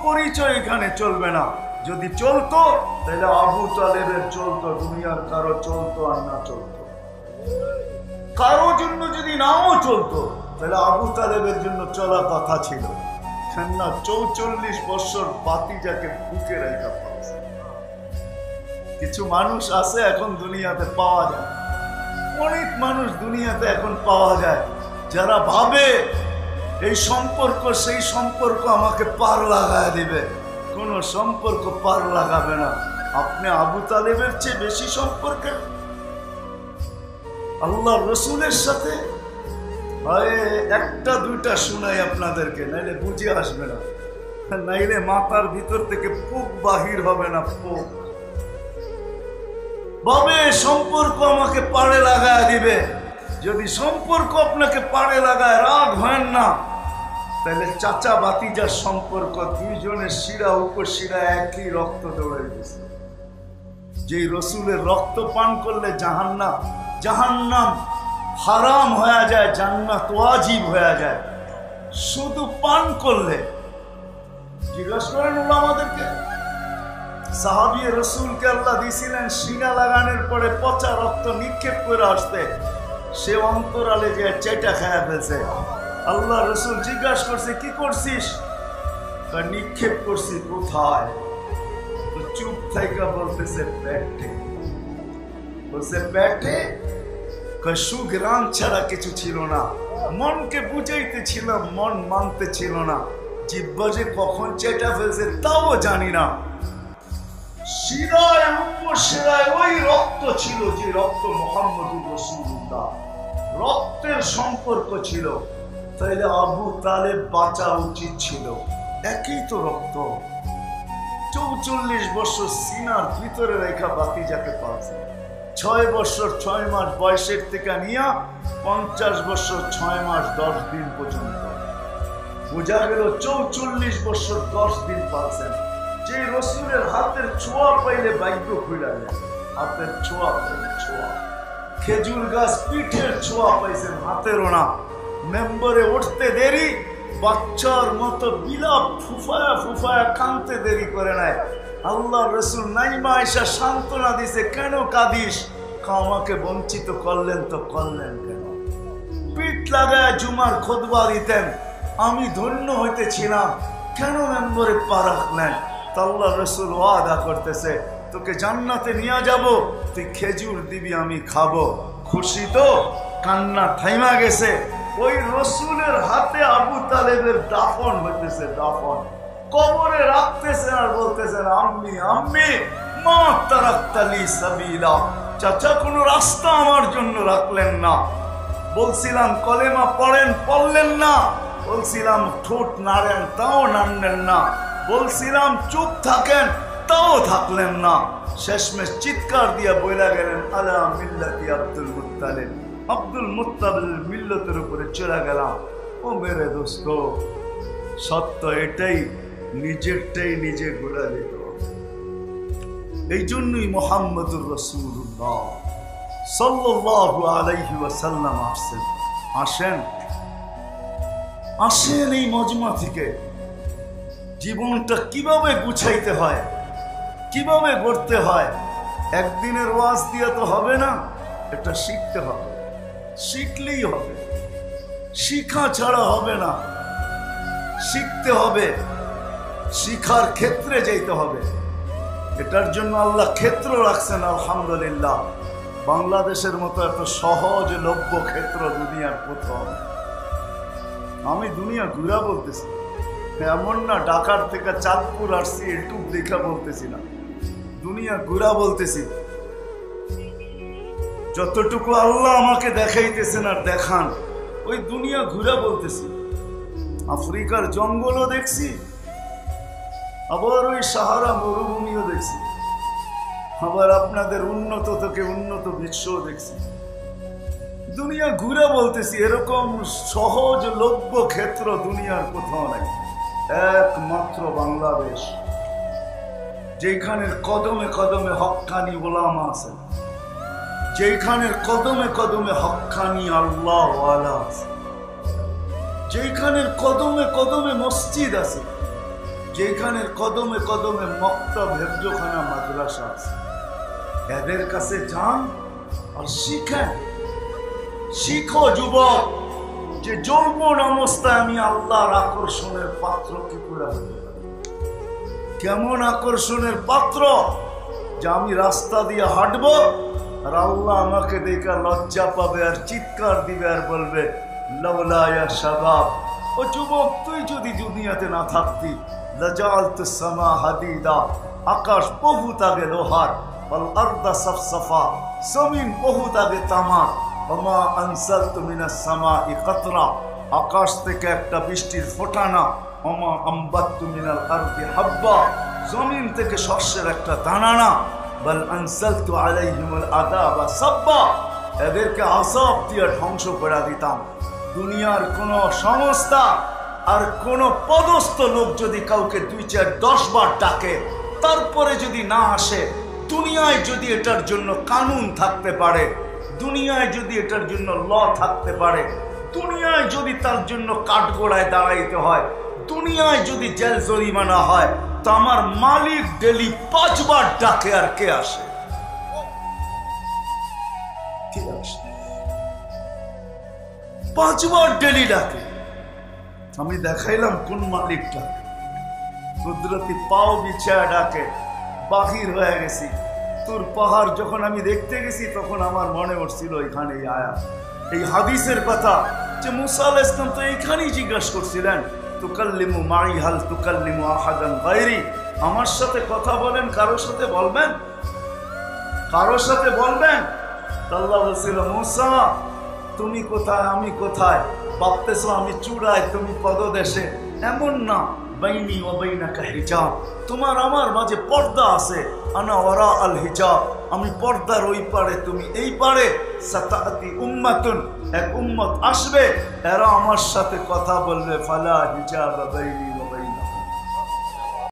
পরিচয় এখানে চলবে না। যদি চলতো তাহলে আবু তালেবের চলতো, দুনিয়ার কারো চলতো আর না চলতো। কারো জন্য যদি নাও চলতো তাহলে আবু তালেবের জন্য চলা কথা ছিল। না, 44 বছর বাতিজাকে বুকে রেখা পাচ্ছে। কিছু মানুষ আছে এখন দুনিয়াতে পাওয়া যায়, অনেক মানুষ দুনিয়াতে এখন পাওয়া যায় যারা ভাবে এই সম্পর্ক সেই সম্পর্ক আমাকে পার লাগায় দিবে। কোন সম্পর্ক পার লাগাবে না। আপনি আবু তালেবের চেয়ে বেশি সম্পর্কে আল্লাহ রসুলের সাথে। একটা দুইটা শোনাই আপনাদেরকে, নাইলে বুঝে আসবে না, নাইলে মাথার ভিতর থেকে পোক বাহির হবে না। পোক ভাবে সম্পর্ক আমাকে পাড়ে লাগায় দিবে। যদি সম্পর্ক আপনাকে পাড়ে লাগায়, রাগ হয় না, তাহলে চাচা বাতিজার সম্পর্ক, দুইজনের শিরা উপশিরা একই রক্ত দৌড়ে গেছে। যেই রসুলের রক্ত পান করলে জাহান্নাম হারাম হয়ে যায়, জান্নাত ওয়াজিব হয়ে যায়। শুধু পান করলে। জিজ্ঞাসা করেন ওলামাদেরকে, সাহাবী রসুলকে আল্লাহ দিয়েছিলেন শিরা লাগানোর পরে পচা রক্ত নিক্ষেপ করে আসতে, সে অন্তরালে যে চেটা খায়া ফেলছে। আল্লাহ রসুল জিজ্ঞাসা করছে, কি করছিস? নিক্ষেপ করছি। কোথায়? তো চুপ থাইকা বলতেছে, পেটে। বলছে পেটে? সুগ্রাম ছাড়া কিছু ছিল না। মনকে বুঝাইতেছিলাম, মন মানতে ছিল না। জিহ্বা যে কখন চেটা ফেলছে তাও জানি না। শিরায় উপশিরায় ওই রক্ত ছিল যে রক্ত মুহাম্মদুর রাসূলুল্লাহ, রক্তের সম্পর্ক ছিল। তাইলে আবু তালেব বাঁচা উচিত ছিল। একই তো রক্ত। 44 বছর সিনার ভিতরে রেখা বাতিজাকে পাচ্ছে। 6 বছর 6 মাস বয়সের থেকে নিয়ে 50 বছর 6 মাস 10 দিন পর্যন্ত। বোঝা গেল 44 বছর 10 দিন পাচ্ছেন। যে রসুলের হাতের ছোঁয়া পাইলে ভাগ্য খুলে যায়। হাতের ছোঁয়া পাইলে, ছোঁয়া। খেজুর গাছ পিঠের ছোঁয়া পাইছেন, হাতেরও না। মেম্বরে উঠতে দেরি, বাচ্চার মতো বিলাপ ফুফায়া ফুফায়া কাঁদতে দেরি করে নাই। আল্লাহ রসুল নাইমা এসা সান্ত্বনা দিছে, কেন কাঁদিস? আমাকে বঞ্চিত করলেন তো করলেন কেন? পিঠ লাগায় জুমার খুতবা দিতেন, আমি ধন্য হইতেছিলাম, কেন মেম্বরে পা রাখলেন? আল্লাহ রসুল ওয়াদা করতেছে, তোকে জান্নাতে নিয়ে যাব, তুই খেজুর দিবি, আমি খাবো। খুশি তো? কান্না থাইমা গেছে। ওই রসুলের হাতে আবু তালেবের দাফন হইতেছে, দাফন। কবরে রাখতেছেন আর বলতেছেন, আম্মি আম্মি মা তারাক্তালি সাবিলা। চাচা, কোন রাস্তা আমার জন্য রাখলেন না। বলছিলাম কলেমা পড়েন, পড়লেন না। বলছিলাম ঠোঁট নাড়েন, তাও নাড়লেন না। বলছিলাম চুপ থাকেন, তাও থাকলেন না। শেষমেশ চিৎকার দিয়া বইলা গেলেন, আলা মিল্লাতি আব্দুল মুত্তালিব। আব্দুল মুত্তালিবের মিল্লতের উপরে চলে গেলাম। ও মেরে দোস্ত, সত্য এটাই, নিজেরটাই নিজে ঘুরা দিত। এই জন্যই মুহাম্মদুর রাসূলুল্লাহ সাল্লাল্লাহু আলাইহি ওয়াসাল্লাম আসেন। আসেন আসেন এই মজমা থেকে জীবনটা কিভাবে গুছাইতে হয়, কিভাবে গড়তে হয়। একদিনের ওয়াজ দিয়ে তো হবে না, এটা শিখতে হবে। শিখলেই হবে, শিখা ছাড়া হবে না। শিখতে হবে, শিখার ক্ষেত্রে যেতে হবে। এটার জন্য আল্লাহ ক্ষেত্র রাখছেন, আলহামদুলিল্লাহ। বাংলাদেশের মতো এত সহজলভ্য ক্ষেত্র দুনিয়ার প্রথম। আমি দুনিয়া ঘুরা বলতেছি, এমন না ঢাকার থেকে চাঁদপুর আসছি ইউটিউব দেখা বলতেছি না, দুনিয়া ঘুরা বলতেছি। যতটুকু আল্লাহ আমাকে দেখাইতেছেন আর দেখান, ওই দুনিয়া ঘুরা বলতেছি। আফ্রিকার জঙ্গলও দেখছি, আবার ওই সাহারা মরুভূমিও দেখছি, আবার আপনাদের উন্নত থেকে উন্নত বিশ্বও দেখছি। দুনিয়া ঘুরে বলতেছি। এরকম সহজলভ্য ক্ষেত্র দুনিয়ার কোথাও নাই, একমাত্র বাংলাদেশ, যেখানের কদমে কদমে হক্কানি ওলামা আছে, যেখানের কদমে কদমে হক্কানি আল্লাহ ওয়ালা আছে, যেখানের কদমে কদমে মসজিদ আছে, যেখানে কদমে কদমে মক্তব হেফজোখানা মাদ্রাসা আছে, এদের কাছে যান আর শিখেন। শিখো যুবক, যে যৌবন অবস্থায় আমি আল্লাহর আকর্ষণের পাত্র কি করে হতে পারি। কেমন আকর্ষণের পাত্র, যে আমি রাস্তা দিয়ে হাঁটবো আর আল্লাহ আমাকে দেখে লজ্জা পাবে আর চিৎকার দিবে আর বলবে লাউলা ইয়া শাবাব, ও যুবক তুই যদি দুনিয়াতে না থাকতি লাজালতুস সামা হাদিদা, আকাশ বহুত আগে লোহার, ওয়াল আরদা সাফসাফা, জমিন বহুত আগে তামার, ওমা আনসালতু মিনাস সামাই কাতরা, আকাশ থেকে একটা বৃষ্টির ফোঁটা না, ওমা আম্বাততু মিনাল আরদি হাব্বা, জমিন থেকে শস্যের একটা দানা না, বাল আনসালতু আলাইহিমুল আযাবা সাব্বা, এদেরকে আযাব দিয়ে ধ্বংস করে দিতাম। দুনিয়ার কোন সংস্থা আর কোন পদস্থ লোক যদি কাউকে 2, 4, 10 বার ডাকে, তারপরে যদি না আসে, দুনিয়ায় যদি এটার জন্য কানুন থাকতে পারে, দুনিয়ায় যদি এটার জন্য ল থাকতে পারে, দুনিয়ায় যদি তার জন্য কাঠগোড়ায় দাঁড়াইতে হয়, দুনিয়ায় যদি জেল জরিমানা হয়, তো আমার মালিক ডেলি 5 বার ডাকে আর কে আসে? কে আসে? 5 বার ডেলি ডাকে। আমি দেখাইলাম কোন মালিক ডাকে। কুদরতি পাও বিছায়া ডাকে, বাহির হয়ে গেছি। তোর পাহাড় যখন আমি দেখতে গেছি, তখন আমার মনে উঠছিল এখানে এই আয়াত, এই হাদিসের কথা, যে মুসা আলাইহিস সালাম তো এইখানেই জিজ্ঞাসা করছিলেন, তুকাল্লিমু মাই হাল তুকাল্লিমু আহাদান গায়রি, আমার সাথে কথা বলেন, কারোর সাথে বলবেন? কারোর সাথে বলবেন? আল্লাহ বলছিল, মুসা তুমি কোথায় আমি কোথায়, ভাবতেছো আমি চূড়ায় তুমি পদদেশে, এমন না। বাইনি ওয়া বাইনাকা হিজাব, তোমার আমার মাঝে পর্দা আছে। আনা ওয়ারা আল হিজাব, আমি পর্দার ওই পারে তুমি এই পারে। সাতাতি উম্মাতুন, এক উম্মত আসবে, এরা আমার সাথে কথা বলবে, ফালা হিজাব বাইনি ওয়া